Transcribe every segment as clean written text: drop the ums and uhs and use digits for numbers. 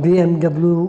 BMW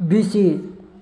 BC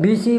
BC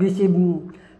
BC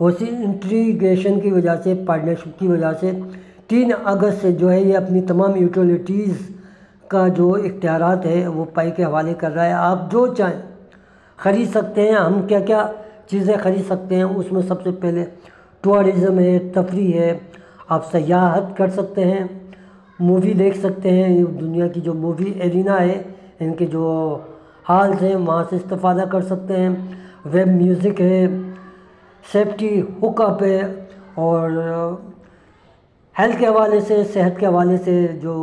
اسی integration کی وجہ سے، پارٹنرشپ کی وجہ سے 3 اگست سے جو ہے یہ اپنی تمام یوٹیلیٹیز کا جو اختیارات ہے وہ پائی کے حوالے کر رہا ہے۔ آپ جو چاہیں خرید سکتے ہیں۔ ہم کیا کیا چیزیں خرید سکتے ہیں؟ اس میں سب سے پہلے ٹورازم ہے، تفریح ہے، آپ سیاحت کر سکتے ہیں، مووی دیکھ سکتے ہیں، دنیا کی جو مووی ایرینا ہے ان کے جو ہالز ہیں وہاں سے استفادہ کر سکتے ہیں، ویب میوزک ہے، سیفٹی ہک اپ ہے، اور ہیلتھ کے حوالے سے، صحت کے حوالے سے جو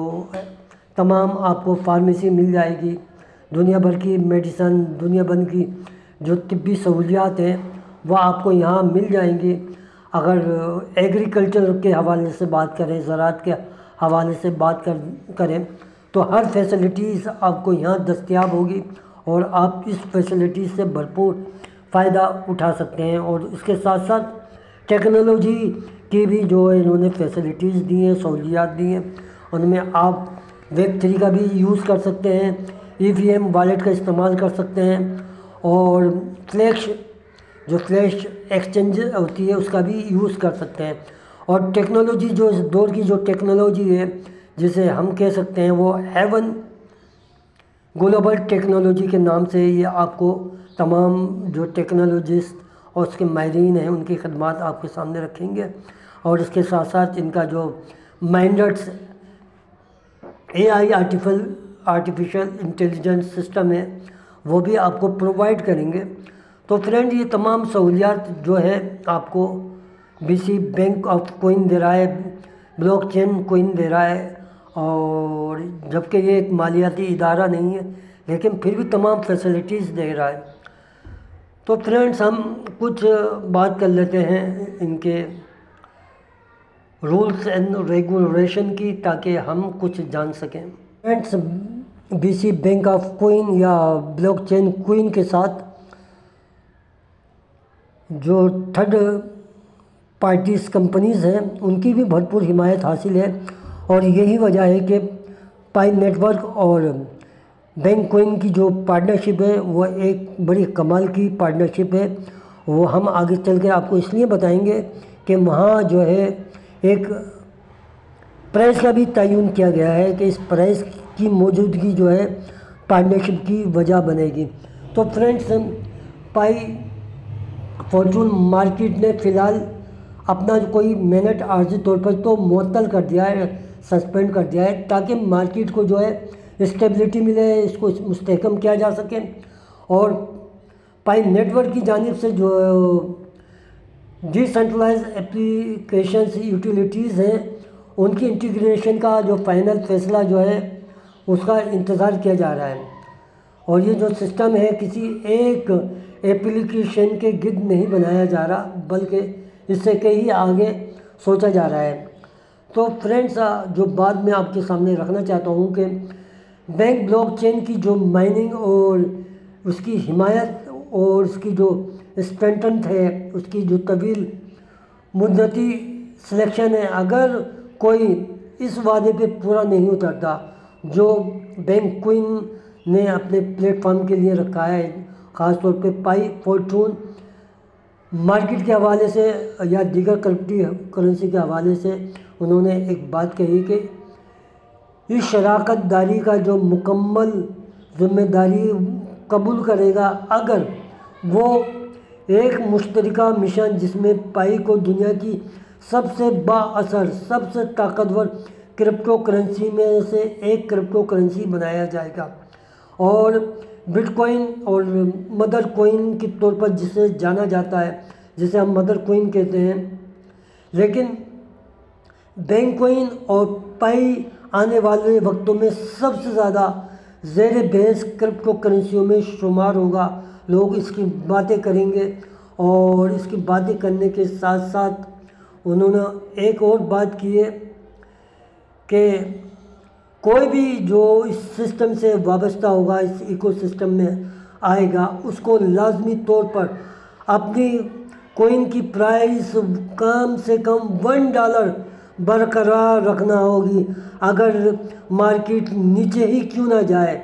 تمام آپ کو فارمیسی مل جائے گی، دنیا بھر کی میڈیسن، دنیا بھر کی جو طبی سہولیات ہیں وہ آپ کو یہاں مل جائیں گی۔ اگر ایگریکلچر کے حوالے سے بات کریں، زراعت کے حوالے سے بات کریں تو ہر فیسلٹیز آپ کو یہاں دستیاب ہوگی اور آپ اس فیسلٹیز سے بھرپور فائدہ اٹھا سکتے ہیں۔ اور اس کے ساتھ ساتھ ٹیکنالوجی کی بھی جو انہوں نے فیسلٹیز دی ہیں، سہولیات دی ہیں، ان میں آپ ویب 3 کا بھی یوز کر سکتے ہیں، EVM والیٹ کا استعمال کر سکتے ہیں، اور فلیش ایکسچینج ہوتی ہے اس کا بھی یوز کر سکتے ہیں۔ اور ٹیکنالوجی جو اس دور کی جو ٹیکنالوجی ہے جسے ہم کہہ سکتے ہیں وہ ہیون گلوبل ٹیکنالوجی کے نام سے یہ آپ کو تمام جو ٹیکنالوجسٹ اور اس کے ماہرین ہیں ان کی خدمات آپ کے سامنے رکھیں گے، اور اس کے ساتھ ساتھ ان کا جو مائنڈٹس AI آرٹیفیشل انٹیلیجنس سسٹم ہے وہ بھی آپ کو پرووائڈ کریں گے۔ تو فرینڈ یہ تمام سہولیات جو ہے آپ کو BC بینک آف کوئن دے رہا ہے، بلاک چین کوئن دے رہا ہے، اور جبکہ یہ ایک مالیاتی ادارہ نہیں ہے لیکن پھر بھی تمام فیسلٹیز دے رہا ہے۔ تو فرینڈز ہم کچھ بات کر لیتے ہیں ان کے رولز اینڈ ریگولیشن کی تاکہ ہم کچھ جان سکیں۔ Friends BC bank of coin یا بلاک چین کوئن کے ساتھ جو تھرڈ پارٹیز کمپنیز ہیں ان کی بھی بھرپور حمایت حاصل ہے، اور یہی وجہ ہے کہ پائی نیٹ ورک اور بینک کوئن کی جو پارٹنرشپ ہے وہ ایک بڑی کمال کی پارٹنرشپ ہے۔ وہ ہم آگے چل کے آپ کو اس لیے بتائیں گے کہ وہاں جو ہے ایک پرائز کا بھی تعین کیا گیا ہے کہ اس پرائز کی موجودگی جو ہے پارٹنرشپ کی وجہ بنے گی۔ تو فرینڈز پائی فارچون مارکیٹ نے فی الحال اپنا کوئی منٹ عارضی طور پر تو معطل کر دیا ہے، سسپینڈ کر دیا ہے، تاکہ مارکیٹ کو جو ہے اسٹیبلٹی ملے، اس کو مستحکم کیا جا سکے، اور پائی نیٹ ورک کی جانب سے جو ڈی سینٹرلائز اپلیکیشنز یوٹیلیٹیز ہیں ان کی انٹیگریشن کا جو فائنل فیصلہ جو ہے اس کا انتظار کیا جا رہا ہے۔ اور یہ جو سسٹم ہے کسی ایک ایپلیکیشن کے گرد نہیں بنایا جا رہا بلکہ اس سے کہیں آگے سوچا جا رہا ہے۔ تو فرینڈز جو بات میں آپ کے سامنے رکھنا چاہتا ہوں کہ بینک بلاک چین کی جو مائننگ اور اس کی حمایت اور اس کی جو اسٹرینتھنڈ ہے، اس کی جو طویل مدتی سلیکشن ہے، اگر کوئی اس وعدے پہ پورا نہیں اترتا جو بینک کوئن نے اپنے پلیٹ فارم کے لیے رکھا ہے، خاص طور پہ پائی فارچون مارکیٹ کے حوالے سے یا دیگر کرنسی کے حوالے سے انہوں نے ایک بات کہی کہ اس شراکت داری کا جو مکمل ذمہ داری قبول کرے گا اگر وہ ایک مشترکہ مشن جس میں پائی کو دنیا کی سب سے با اثر، سب سے طاقتور کرپٹو کرنسی میں سے ایک کرپٹو کرنسی بنایا جائے گا، اور بٹ کوئن اور مدر کوئن کے طور پر جسے جانا جاتا ہے، جسے ہم مدر کوئن کہتے ہیں، لیکن بینک کوئن اور پائی آنے والے وقتوں میں سب سے زیادہ زیر بحث کرپٹو کرنسیوں میں شمار ہوگا۔ لوگ اس کی باتیں کریں گے، اور اس کی باتیں کرنے کے ساتھ ساتھ انہوں نے ایک اور بات کی ہے کہ کوئی بھی جو اس سسٹم سے وابستہ ہوگا، اس ایکو سسٹم میں آئے گا، اس کو لازمی طور پر اپنی کوئن کی پرائس کم سے کم $1 برقرار رکھنا ہوگی، اگر مارکیٹ نیچے ہی کیوں نہ جائے۔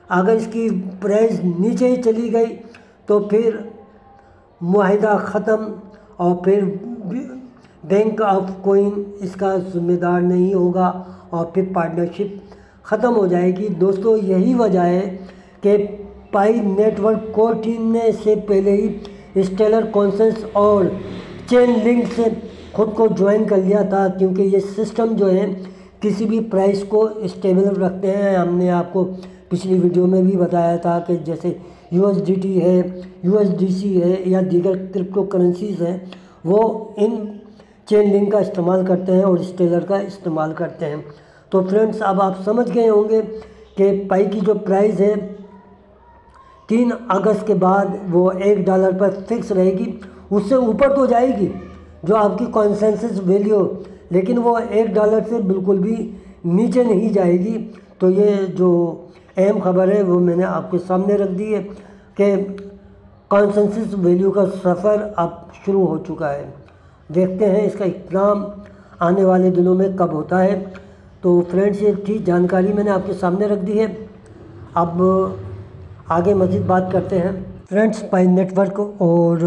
اگر اس کی پرائس نیچے ہی چلی گئی تو پھر معاہدہ ختم، اور پھر بینک آف کوئن اس کا ذمہ دار نہیں ہوگا اور پھر پارٹنرشپ ختم ہو جائے گی۔ دوستو یہی وجہ ہے کہ پائی نیٹ ورک کور ٹیم نے اس سے پہلے ہی اسٹیلر کانسنس اور چین لنک سے خود کو جوائن کر لیا تھا، کیونکہ یہ سسٹم جو ہے کسی بھی پرائس کو اسٹیبل رکھتے ہیں۔ ہم نے آپ کو پچھلی ویڈیو میں بھی بتایا تھا کہ جیسے USDT ہے، USDC ہے یا دیگر کرپٹو کرنسیز ہیں، وہ ان چین لنک کا استعمال کرتے ہیں اور اسٹیلر کا استعمال کرتے ہیں۔ تو فرینڈز اب آپ سمجھ گئے ہوں گے کہ پائی کی جو پرائز ہے 3 اگست کے بعد وہ $1 پر فکس رہے گی، اس سے اوپر تو جائے گی جو آپ کی کنسنسس ویلیو، لیکن وہ $1 سے بالکل بھی نیچے نہیں جائے گی۔ تو یہ جو اہم خبر ہے وہ میں نے آپ کے سامنے رکھ دی ہے کہ کنسنسس ویلیو کا سفر اب شروع ہو چکا ہے۔ دیکھتے ہیں اس کا اقدام آنے والے دنوں میں کب ہوتا ہے۔ تو فرینڈز یہ تھی جانکاری میں نے آپ کے سامنے رکھ دی ہے۔ اب آگے مزید بات کرتے ہیں۔ فرینڈز پائی نیٹ ورک اور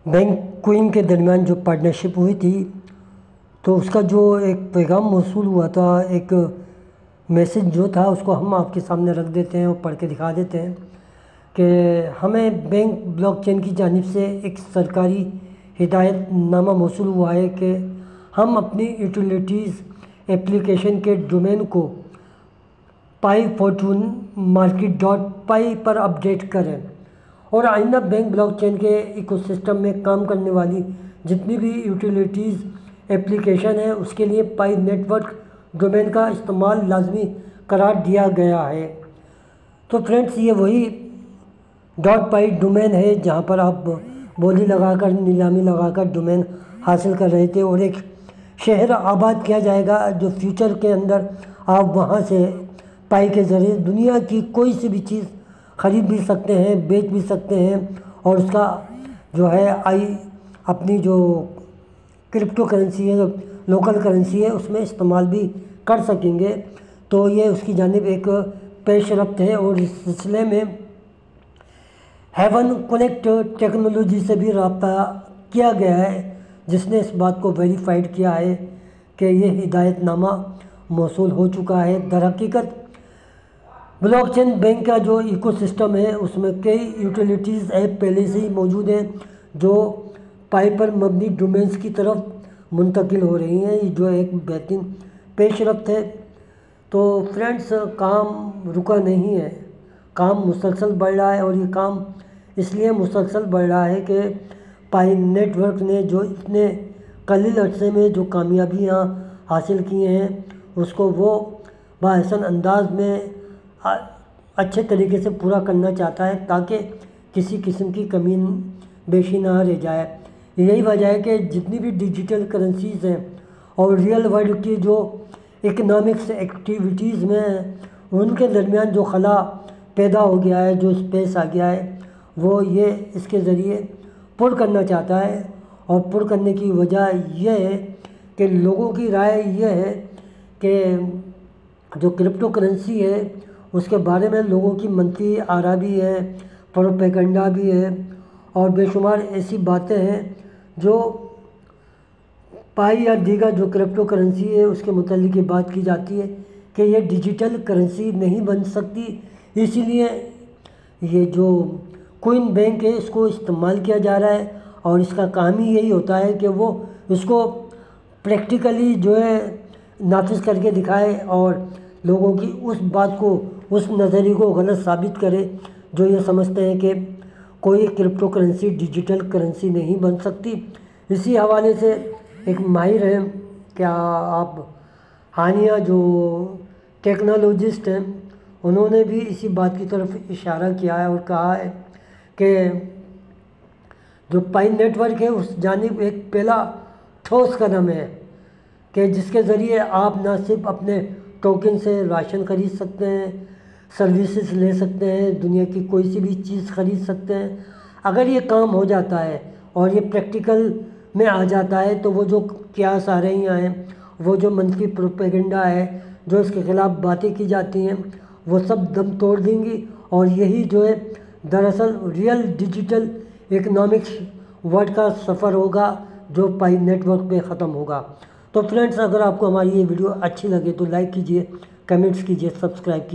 بینک کوئن کے درمیان جو پارٹنرشپ ہوئی تھی تو اس کا جو ایک پیغام موصول ہوا تھا، ایک میسج جو تھا، اس کو ہم آپ کے سامنے رکھ دیتے ہیں اور پڑھ کے دکھا دیتے ہیں کہ ہمیں بینک بلاک چین کی جانب سے ایک سرکاری ہدایت نامہ موصول ہوا ہے کہ ہم اپنی یوٹیلیٹیز ایپلیکیشن کے ڈومین کو پائی فارچون مارکیٹ .پائی پر اپڈیٹ کریں اور آئندہ بینک بلاک چین کے ایکو سسٹم میں کام کرنے والی جتنی بھی یوٹیلیٹیز ایپلیکیشن ہے اس کے لیے پائی نیٹ ورک ڈومین کا استعمال لازمی قرار دیا گیا ہے۔ تو فرینڈز یہ وہی .پائی ڈومین ہے جہاں پر آپ بولی لگا کر، نیلامی لگا کر ڈومین حاصل کر رہے تھے، اور ایک شہر آباد کیا جائے گا جو فیوچر کے اندر آپ وہاں سے پائی کے ذریعے دنیا کی کوئی سی بھی چیز خرید بھی سکتے ہیں، بیچ بھی سکتے ہیں، اور اس کا جو ہے اپنی جو کرپٹو کرنسی ہے، لوکل کرنسی ہے، اس میں استعمال بھی کر سکیں گے۔ تو یہ اس کی جانب ایک پیش رفت ہے، اور اس سلسلے میں ہیون کنیکٹ ٹیکنالوجی سے بھی رابطہ کیا گیا ہے، جس نے اس بات کو ویریفائڈ کیا ہے کہ یہ ہدایت نامہ موصول ہو چکا ہے۔ در حقیقت بلاک چین بینک کا جو ایکو سسٹم ہے اس میں کئی یوٹیلیٹیز ایپ پہلے سے ہی موجود ہیں جو پائی پر مبنی ڈومینز کی طرف منتقل ہو رہی ہیں، جو ایک بہترین پیش رفت ہے۔ تو فرینڈز کام رکا نہیں ہے، کام مسلسل بڑھ رہا ہے، اور یہ کام اس لیے مسلسل بڑھ رہا ہے کہ پائی نیٹ ورک نے جو اتنے قلیل عرصے میں جو کامیابیاں حاصل کی ہیں اس کو وہ باحسن انداز میں اچھے طریقے سے پورا کرنا چاہتا ہے تاکہ کسی قسم کی کمی بیشی نہ رہ جائے۔ یہی وجہ ہے کہ جتنی بھی ڈیجیٹل کرنسیز ہیں اور ریئل ورلڈ کی جو اکنامکس ایکٹیویٹیز میں ہیں ان کے درمیان جو خلا پیدا ہو گیا ہے، جو اسپیس آ گیا ہے، وہ یہ اس کے ذریعے پر کرنا چاہتا ہے۔ اور پر کرنے کی وجہ یہ ہے کہ لوگوں کی رائے یہ ہے کہ جو کرپٹو کرنسی ہے اس کے بارے میں لوگوں کی منفی آرا بھی ہے، پروپیگنڈا بھی ہے، اور بے شمار ایسی باتیں ہیں جو پائی یا دیگر جو کرپٹو کرنسی ہے اس کے متعلق یہ بات کی جاتی ہے کہ یہ ڈیجیٹل کرنسی نہیں بن سکتی، اسی لیے یہ جو کوئن بینک ہے اس کو استعمال کیا جا رہا ہے، اور اس کا کام ہی یہی ہوتا ہے کہ وہ اس کو پریکٹیکلی جو ہے نافذ کر کے دکھائے اور لوگوں کی اس بات کو، اس نظریے کو غلط ثابت کرے جو یہ سمجھتے ہیں کہ کوئی کرپٹو کرنسی ڈیجیٹل کرنسی نہیں بن سکتی۔ اسی حوالے سے ایک ماہر ہیں، کیا آپ ہانیہ جو ٹیکنالوجسٹ ہیں، انہوں نے بھی اسی بات کی طرف اشارہ کیا ہے اور کہا ہے کہ جو پائی نیٹ ورک ہے اس جانب ایک پہلا ٹھوس قدم ہے کہ جس کے ذریعے آپ نہ صرف اپنے ٹوکن سے راشن خرید سکتے ہیں، سروسز لے سکتے ہیں، دنیا کی کوئی سی بھی چیز خرید سکتے ہیں۔ اگر یہ کام ہو جاتا ہے اور یہ پریکٹیکل میں آ جاتا ہے تو وہ جو قیاس آ رہی ہیں، وہ جو منفی پروپیگنڈا ہے، جو اس کے خلاف باتیں کی جاتی ہیں، وہ سب دم توڑ دیں گی، اور یہی جو ہے دراصل ریئل ڈیجیٹل اکنامکس ورلڈ کا سفر ہوگا جو پائی نیٹ ورک پہ ختم ہوگا۔ تو فرینڈس، اگر آپ کو ہماری یہ ویڈیو اچھی لگے تو لائک کیجئے، کمنٹس کیجئے، سبسکرائب کیجئے۔